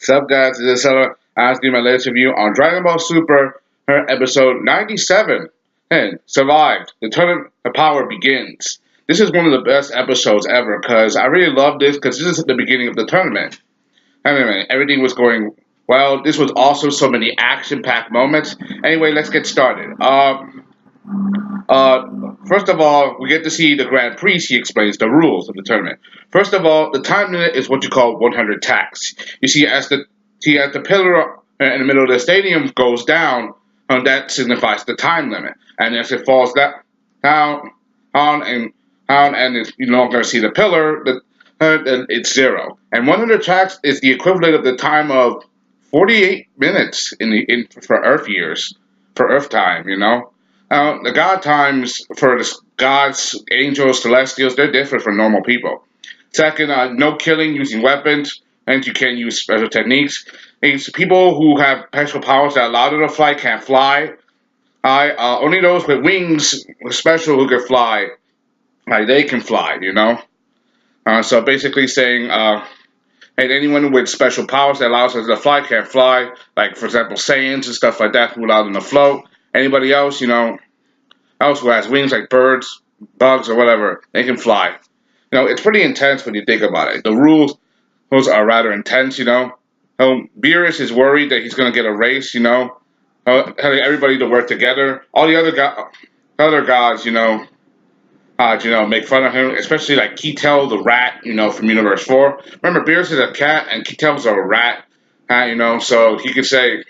Sup guys, this is Zen-Oh. I'm doing my latest review on Dragon Ball Super, episode 97. And survived. The tournament of power begins. This is one of the best episodes ever because I really love this because this is the beginning of the tournament. Anyway, everything was going well. This was also so many action-packed moments. Anyway, let's get started. First of all, we get to see the Grand Prix. He explains the rules of the tournament. First of all, the time limit is what you call 100 tacks. You see, as the pillar in the middle of the stadium goes down, that signifies the time limit. And as it falls down, you no longer see the pillar, then it's zero. And 100 tacks is the equivalent of the time of 48 minutes for Earth years, for Earth time. The God times for the gods, angels, celestials, they're different from normal people. Second, no killing using weapons, and you can't use special techniques. It's people who have special powers that allow them to fly can't fly. Only those with wings special who can fly, like they can fly. So basically saying, and anyone with special powers that allows us to fly can't fly. Like, for example, Saiyans and stuff like that who allow them to float. Anybody else, else who has wings like birds, bugs, or whatever, they can fly. It's pretty intense when you think about it. The rules those are rather intense. Beerus is worried that he's going to get erased. Having everybody to work together. All the other gods, make fun of him, especially like Ketel the rat, from Universe 4. Remember, Beerus is a cat and Ketel's a rat, so he could say,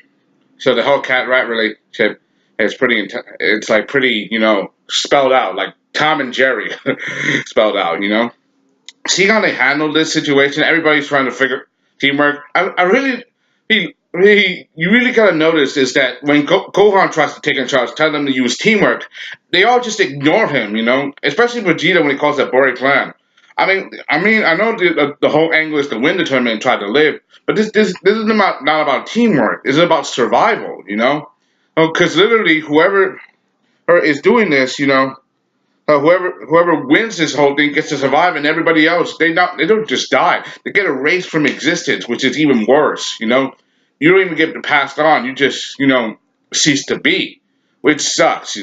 so the whole cat-rat relationship is it's like pretty, spelled out, like Tom and Jerry spelled out. See how they handled this situation? Everybody's trying to figure teamwork. You really gotta notice is that when Gohan tries to take in charge, tell them to use teamwork, they all just ignore him. Especially Vegeta when he calls that Bori plan. I know the whole angle is to win the tournament and try to live, but this is not about teamwork. It's about survival. Because literally whoever is doing this, whoever wins this whole thing gets to survive, and everybody else they don't just die. They get erased from existence, which is even worse. You don't even get passed on. You just cease to be, which sucks.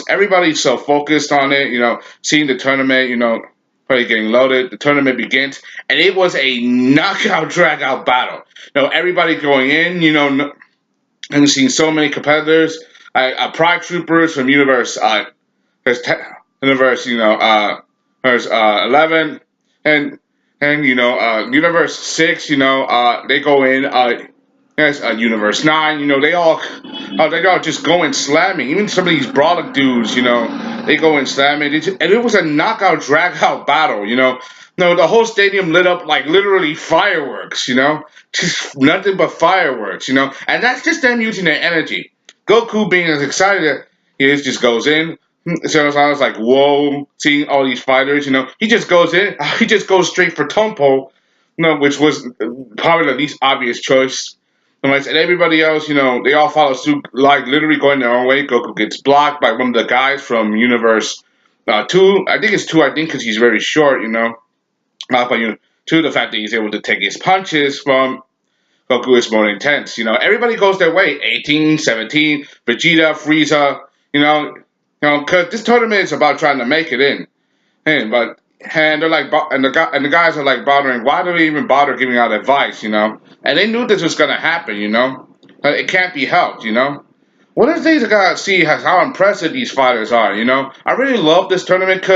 Everybody's so focused on it. Seeing the tournament. Probably getting loaded. The tournament begins, and it was a knockout, drag-out battle. Everybody going in. And seeing so many competitors. Pride Troopers from Universe. There's Universe, there's 11, and Universe 6, they go in. There's Universe 9, they all just go in slamming. Even some of these Brawler dudes, they go in slamming. And it was a knockout, drag-out battle. No, the whole stadium lit up like literally fireworks. Just nothing but fireworks. And that's just them using their energy. Goku being as excited as he is, just goes in. So I was like, whoa, seeing all these fighters, he just goes in, he just goes straight for Tompo, which was probably the least obvious choice. And everybody else, they all follow suit, like literally going their own way. Goku gets blocked by one of the guys from Universe 2. I think it's 2, because he's very short, Blocked by 2, the fact that he's able to take his punches from Goku is more intense. Everybody goes their way. 18, 17, Vegeta, Frieza, because this tournament is about trying to make it in. And they're like, and the guys are like bothering. Why do we even bother giving out advice? And they knew this was gonna happen. It can't be helped. One of the things I gotta see is how impressive these fighters are. I really love this tournament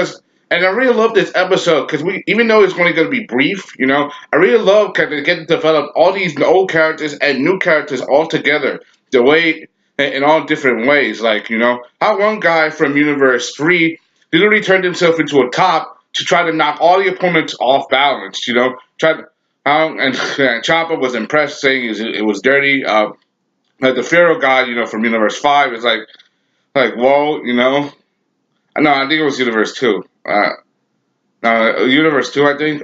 and I really love this episode because even though it's only gonna be brief, I really love because they get to develop all these old characters and new characters all together. The way in all different ways. Like, how one guy from Universe 3 literally turned himself into a top to try to knock all the opponents off balance, and Champa was impressed, saying it was dirty. Like the Pharaoh guy, from Universe 5 is like whoa, No, I think it was Universe 2. No, Universe 2, I think.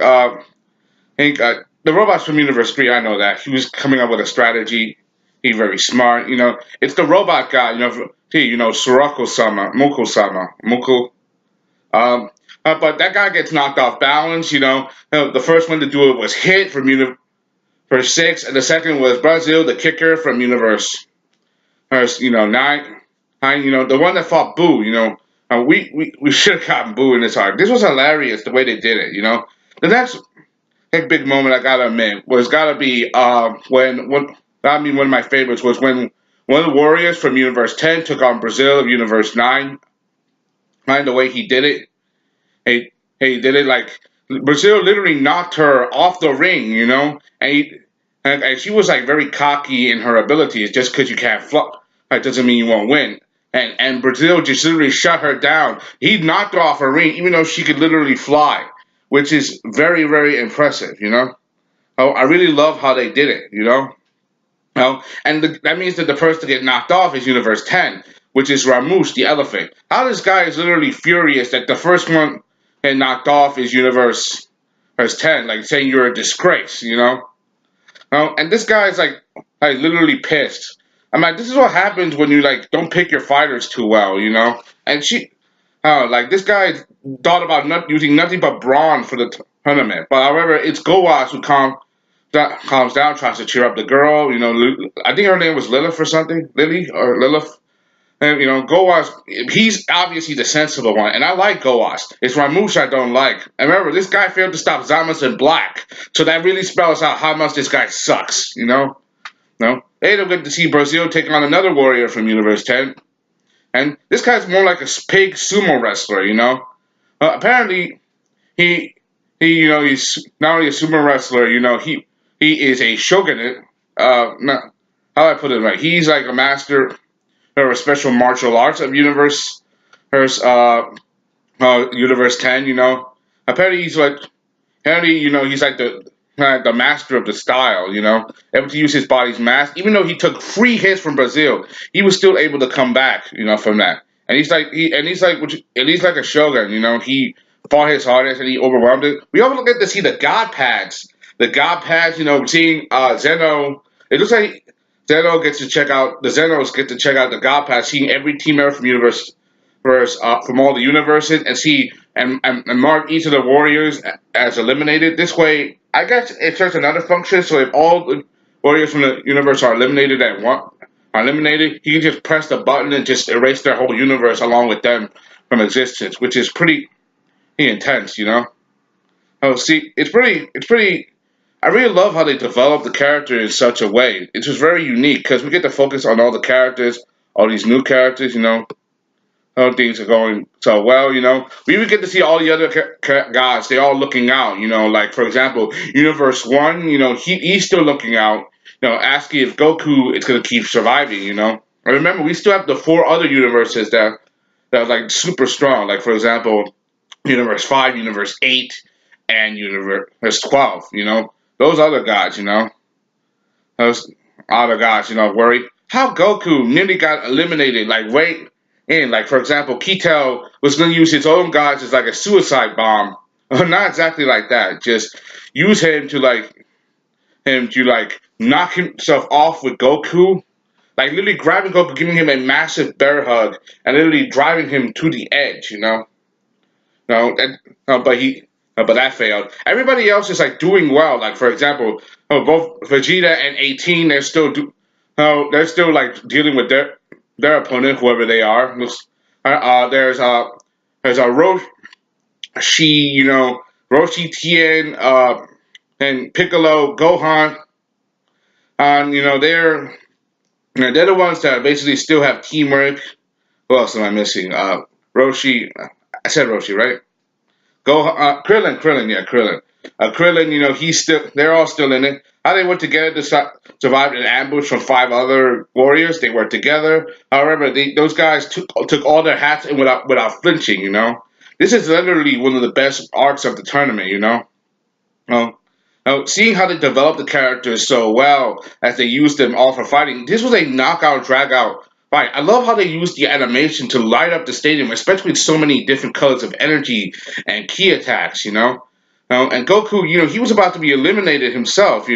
The robots from Universe 3, I know that. He was coming up with a strategy. He's very smart, It's the robot guy, Sorako-sama, Muko-sama, Muko. But that guy gets knocked off balance, The first one to do it was Hit from for 6, and the second was Brazil, the kicker from Universe, nine, nine, the one that fought Boo. We should have gotten Boo in this arc. This was hilarious the way they did it. The next big moment I gotta admit was gotta be when I mean one of my favorites was when one of the Warriors from Universe 10 took on Brazil of Universe 9. The way he did it, he did it like Brazil literally knocked her off the ring, and she was like very cocky in her abilities. Just because you can't flop, that doesn't mean you won't win. And Brazil just literally shut her down. He knocked her off her ring, even though she could literally fly, which is very very impressive. Oh, I really love how they did it. And that means that the person to get knocked off is Universe 10, which is Ramush, the elephant. How this guy is literally furious that the first one get knocked off is Universe 10, like saying you're a disgrace. And this guy is like literally pissed. I'm like, this is what happens when you like don't pick your fighters too well. And like this guy thought about not using nothing but brawn for the tournament. But however, it's Goas who calms down, tries to cheer up the girl. I think her name was Lilith or something, Lily or Lilith. And Goas, he's obviously the sensible one, and I like Goas. It's Ramush I don't like. And remember, this guy failed to stop Zamas in black, so that really spells out how much this guy sucks. No, they don't get to see Brazil take on another warrior from Universe 10, and this guy's more like a pig sumo wrestler. Apparently he's not only a sumo wrestler. He is a shogunate. How do I put it right? He's like a master or a special martial arts of Universe 10. Apparently he's like the master of the style. Able to use his body's mass. Even though he took free hits from Brazil, he was still able to come back. From that. And he's like a shogun. He fought his hardest and he overwhelmed it. We also get to see the God pads. The God pads. Seeing Zen-Oh. It looks like Zen-Oh gets to check out the Zen-Ohs get to check out the God Pass, seeing every team member from from all the universes, and see and mark each of the warriors as eliminated. This way, I guess it serves another function. So if all the warriors from the universe are eliminated, he can just press the button and just erase their whole universe along with them from existence, which is pretty intense. Oh, see, it's pretty. I really love how they develop the character in such a way. It's just very unique because we get to focus on all the characters, all these new characters. How things are going so well. We even get to see all the other guys. They're all looking out. Like for example, Universe One. He's still looking out. Asking if Goku is going to keep surviving. And remember, we still have the 4 other universes that are like super strong. Like for example, Universe 5, Universe 8, and Universe 12. Those other gods. Those other gods. Worry how Goku nearly got eliminated. Like right in, like for example, Kitel was going to use his own gods as like a suicide bomb. Not exactly like that. Just use him to knock himself off with Goku. Like literally grabbing Goku, giving him a massive bear hug, and literally driving him to the edge. No, but that failed. Everybody else is like doing well. Like for example, both Vegeta and 18, they're still like dealing with their opponent, whoever they are. There's a Roshi, Tien, and Piccolo, Gohan, and they're the ones that basically still have teamwork. Who else am I missing? Roshi, I said Roshi, right? Krillin, yeah, Krillin. Krillin, they're all still in it. How they work together to survive an ambush from 5 other warriors. They work together. However, those guys took all their hats and without flinching. This is literally one of the best arcs of the tournament. Now, seeing how they developed the characters so well as they used them all for fighting, this was a knockout, drag out fight. I love how they used the animation to light up the stadium, especially with so many different colors of energy and key attacks. And Goku, he was about to be eliminated himself.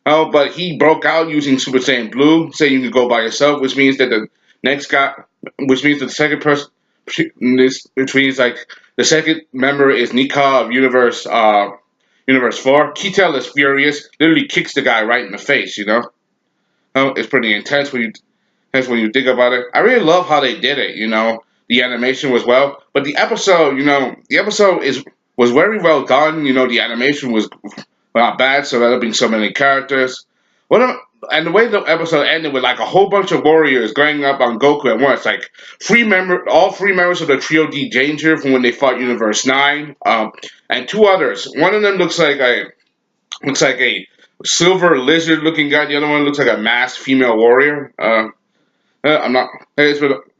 But he broke out using Super Saiyan Blue, saying you can go by yourself, which means that the next guy, which means that the second person, which means like the second member is Nika of Universe 4. Keitel is furious, literally kicks the guy right in the face, you know? It's pretty intense when you think about it. I really love how they did it, you know? The animation was well, but the episode is was very well done, you know, the animation was not bad, so developing so many characters. What a, and the way the episode ended with like a whole bunch of warriors going up on Goku at once, like all three members of the Trio D Danger from when they fought Universe 9, and two others. One of them looks like a silver lizard looking guy. The other one looks like a masked female warrior. I'm not,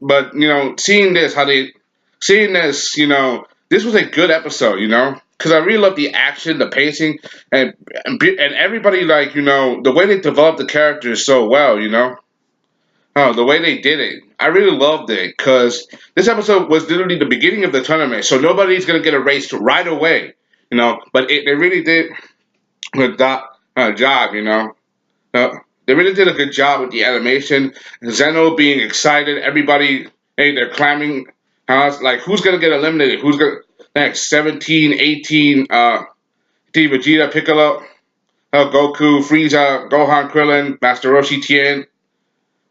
but you know, seeing this, you know, this was a good episode, you know, because I really love the action, the pacing, and everybody like, you know, the way they developed the characters so well, you know, the way they did it, I really loved it because this episode was literally the beginning of the tournament, so nobody's gonna get erased right away, you know, but they really did a job, you know. They really did a good job with the animation. Zen-Oh being excited, everybody, hey, they're clamming. It's like, who's going to get eliminated? Who's going to next? 17, 18, Vegeta, Piccolo, Goku, Frieza, Gohan, Krillin, Master Roshi, Tien.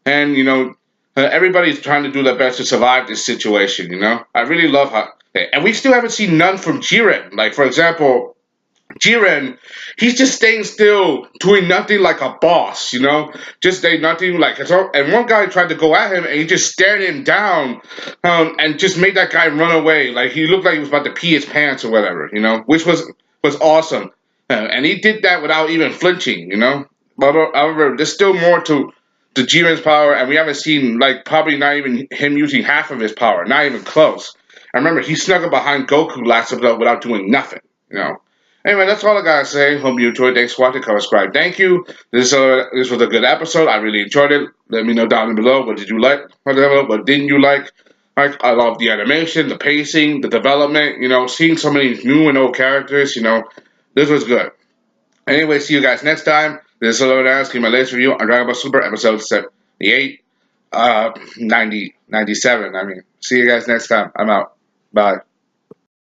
And, you know, everybody's trying to do their best to survive this situation, you know? I really love how. And we still haven't seen none from Jiren. Like, for example, Jiren, he's just staying still, doing nothing like a boss, you know? Just doing nothing like and one guy tried to go at him and he just stared him down and just made that guy run away. Like he looked like he was about to pee his pants or whatever, you know? Which was awesome. And he did that without even flinching, you know? But however, there's still more to Jiren's power, and we haven't seen, like, probably not even him using half of his power, not even close. I remember he snuck up behind Goku last episode without doing nothing, you know? Anyway, that's all I gotta say. Hope you enjoyed. Thanks for watching. Comment, subscribe. Thank you. This was a good episode. I really enjoyed it. Let me know down below. What did you like? What didn't you like? I love the animation, the pacing, the development. You know, seeing so many new and old characters. You know, this was good. Anyway, see you guys next time. This is Hello Dance. Give my latest review on Dragon Ball Super episode 78, 97. I mean, see you guys next time. I'm out. Bye.